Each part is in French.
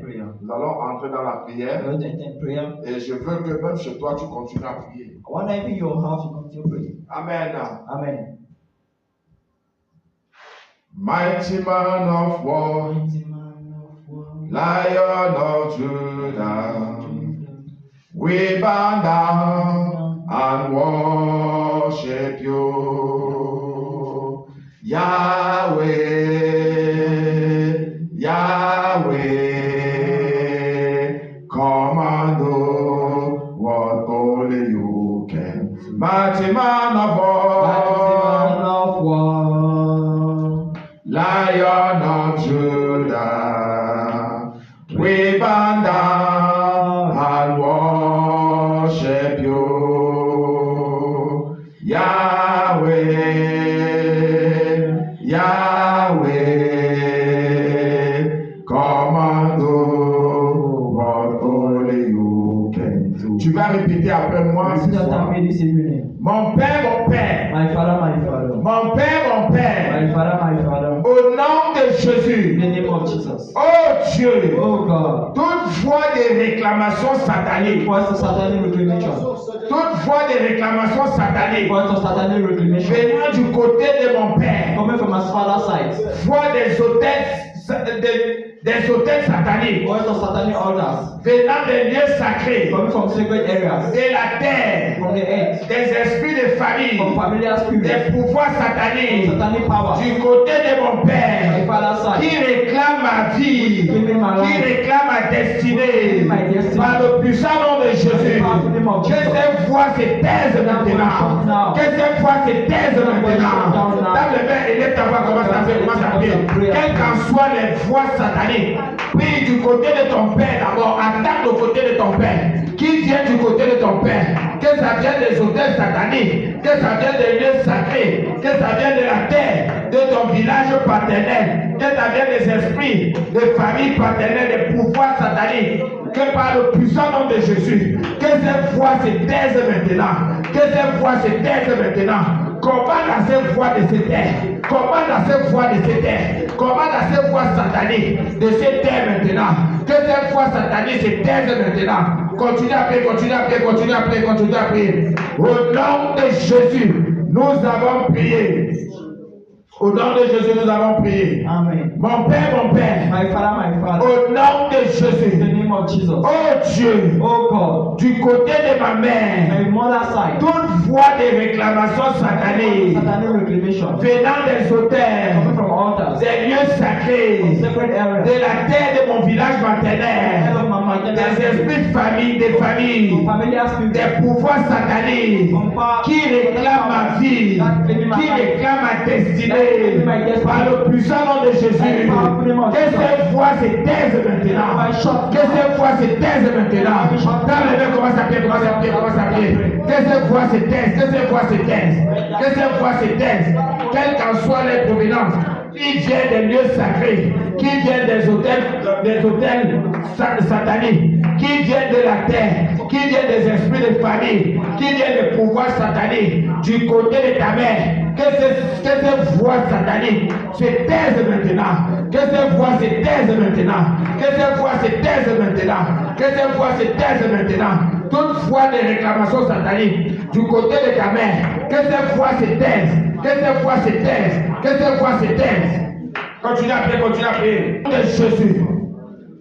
prayer. Nous allons entrer dans la prière. We're going to enter in prayer. Et je veux que même chez toi, tu continues à prier. I want to even your house you continue praying. Amen. Amen. Mighty man of war, Mighty man of war, Lion of Judah, we bow down and worship you. Yahweh, Yahweh, come and do what only you can. Mighty man of Mighty man war, of war, Lion of Judah, we bow down and worship you. Yahweh, Yahweh, come and do what only you can do. Tu vas répéter après moi ce repeat after soir. me this evening. Mon Père, My Father, my Father, mon Père, my Father, my Father, au nom de in Jésus, the name of Jesus. oh Dieu, Oh God, toute voix de réclamation satanique, voice of satanic reclamation, toute voix de réclamation satanique, voice of satanic reclamation, venant du côté de mon Père, coming from his father's side, voix des hôtels sataniques, voice of satanic altars, venant des lieux sacrés, coming from sacred areas, de la terre, from the earth, des esprits de famille, from familiar spirits, des pouvoirs from sataniques, satanic power, du côté de mon my Père, father's qui side, réclame ma vie, Giving my qui life. réclame ma destinée, My destiny. par le puissant nom de Jésus. Powerful name of Que Jesus. cette voix se taise maintenant. Now. Que cette voix se taise maintenant. Now. Dans le main, élève ta voix, commence à prier, commence à prier. Quelles qu'en soient les voix sataniques, prie du côté de ton Père d'abord, attaque le côté de ton Père. Qui vient du côté de ton Père, que ça vienne des hôtels sataniques, que ça vienne des lieux sacrés, que ça vienne de la terre, de ton village paternel, que ça vienne des esprits, des familles paternelles, des pouvoirs sataniques, que par le puissant nom de Jésus, que cette voix se taise maintenant, que cette voix se taise maintenant. Commande à cette voix de cette terre, commande à cette voix de cette terre, commande à cette voix satanique de cette terre maintenant, que cette voix satanique se taise maintenant. Continue à prier, continue à prier, continue à prier, continue à prier. Au nom de Jésus, nous avons prié. Au nom de Jésus, nous avons prié. Amen. Mon Père, My Father, au nom de in the Jésus, name of Jesus. oh Dieu, Oh God, du côté de ma mère, my mother's side, toute voix de réclamation satanique satanic reclamation, venant des coming hôtels, from altars, des lieux sacrés, sacred areas, de la terre de mon village head maternel, of my maternal des spirit, esprits de famille, des familles, familiar spirit, des pouvoirs sataniques qui réclament ma vie, qui réclament ma destinée, par le puissant nom de Jésus. Que cette voix se taise maintenant. Que cette voix se taise maintenant. Dans le mains, commence à prier, commence à prier, commence à prier. Que cette voix se taise, que cette voix se taise, que cette voix se taise, quelles qu'en soient les provenances, qui viennent des lieux sacrés, qui viennent des hôtels sataniques, qui viennent de la terre, qui viennent des esprits de famille, qui viennent des pouvoirs sataniques, du côté de ta mère, que ces voix sataniques se taisent maintenant, que ces voix se taisent maintenant, que ces voix se taisent maintenant, que ces voix se taisent maintenant. Toute voix de réclamation satanique du côté de ta mère, que ces voix se taisent, que ces voix se taisent, que ces voix se taisent. Continue à prier, continue à prier. Au nom de Jésus.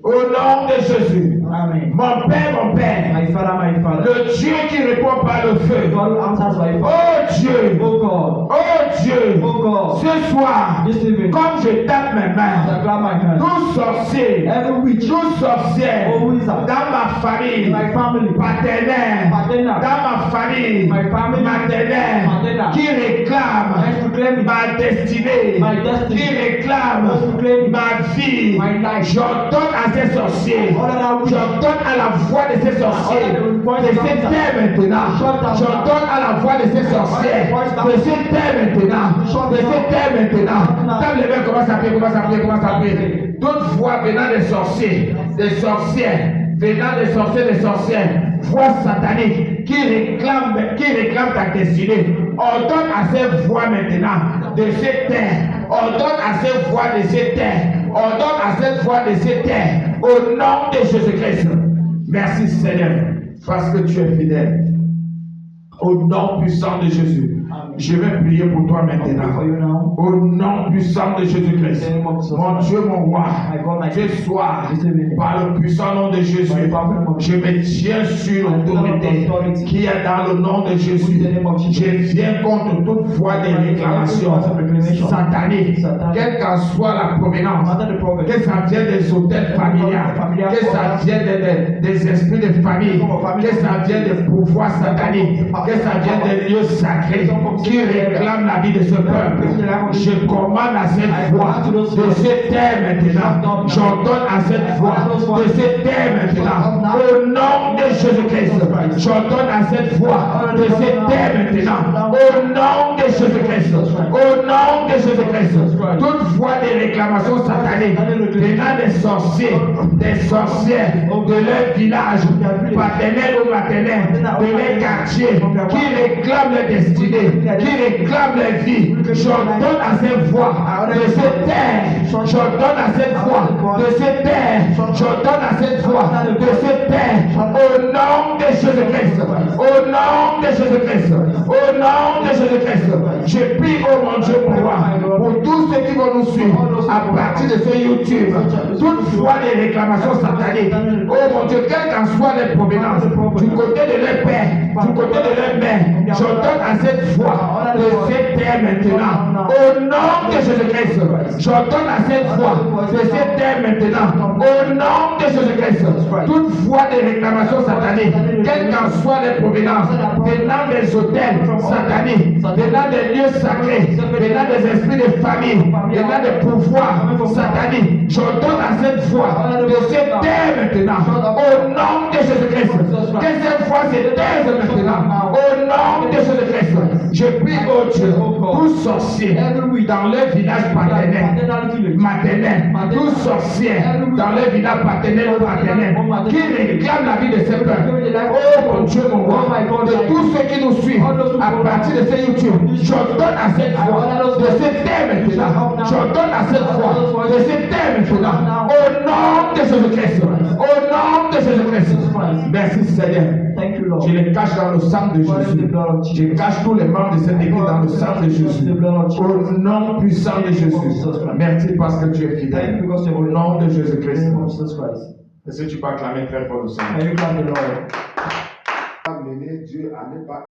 Au nom de Jésus. Amen. Mon Père, My Father, le Dieu qui répond par le feu. God who answers by fire. Oh Dieu, Oh God, oh Dieu, oh God, ce soir, this evening, comme je tape mes I mains, clap my hands. tout sorcier, Every witch, tout sorcière oh wizard, dans ma famille, my family, paternelle, paternal, dans ma famille, my family, maternelle, maternal, qui réclame has proclaimed ma destinée, my destiny, qui réclame has proclaimed ma vie, my life. j'ordonne à ces sorciers, j'ordonne à la voix de ces sorciers, de cette terre maintenant, j'ordonne à la voix de ces sorciers, de cette terre maintenant, de cette terre maintenant. Quand les mains commencent à prier, commence à prier, commence à prier. Toute voix venant des sorciers, des sorcières, venant des sorciers, des sorcières, voix satanique qui réclame ta destinée. Ordonne à ces voix maintenant de cette terre, ordonne à ces voix de cette terre, ordonne à cette voix de cette terre Au nom de Jésus-Christ. Merci Seigneur, parce que tu es fidèle. Au nom puissant de Jésus. Je vais prier pour toi maintenant. Au nom puissant de Jésus-Christ. Mon Dieu, mon roi, ce soir, par le puissant nom de Jésus, je me tiens sur l'autorité qui est dans le nom de Jésus. Je viens contre toute voie de réclamation satanique, quelle qu'en soit la provenance, que ça vienne des hôtels familiales, que ça vienne des esprits de famille, que ça vienne des pouvoirs sataniques, que ça vienne des lieux sacrés qui réclament la vie de ce peuple. Je commande à cette voix de se taire maintenant. J'ordonne à cette voix de se taire maintenant. Au nom de Jésus-Christ, j'ordonne à cette voix de se taire maintenant. Au nom de Jésus-Christ, au nom de Jésus-Christ, toute voix de réclamation satanique venant des sorciers, des sorcières de leur village, paternel ou maternel, de leur quartier, qui réclament leur destinée, qui réclament leur vie, j'ordonne à cette voix de se taire. J'ordonne à cette voix de se taire. J'ordonne à cette voix de se taire. Au nom de Jésus-Christ. Au nom de Jésus-Christ. Au nom de Jésus-Christ. Je prie, oh mon Dieu, pour moi, pour tous ceux qui vont nous suivre à partir de ce YouTube, toute voix de réclamation satanique, oh mon Dieu, quelle qu'en soit les provenances, du côté de leur père, du côté de leur mère, j'ordonne à cette voix de se taire maintenant. Au nom de Jésus-Christ, j'ordonne à cette voix de se taire maintenant. Au nom de Jésus-Christ, toute voix de réclamation satanique, quelle qu'en soit les provenances, venant des hôtels sataniques, venant des lieux sacrés, venant des esprits de famille, venant des pouvoirs sataniques, j'ordonne à cette voix de se taire maintenant. Au nom de Jésus-Christ, que cette voix se taise maintenant. Au nom de Jésus-Christ, je prie, oh Dieu, tous sorciers dans leur village paternel, maternel, tous sorciers dans leur village paternel ou maternel, qui réclament la vie de ces peuples. Oh mon Dieu, mon roi, de tous ceux qui nous suivent à partir de ce YouTube, j'ordonne à cette voix de se taire maintenant. J'ordonne à cette voix de se taire maintenant. Au nom de Jésus-Christ. Au nom de Jésus-Christ. Merci Seigneur. Je les cache dans le sang de Jésus. Je cache tous les membres de cette église dans le sang de Jésus. Au nom puissant de Jésus. Merci parce que tu es fidèle. Au nom de Jésus-Christ. Est-ce que tu peux acclamer très fort le Seigneur? Amener Dieu à ne pas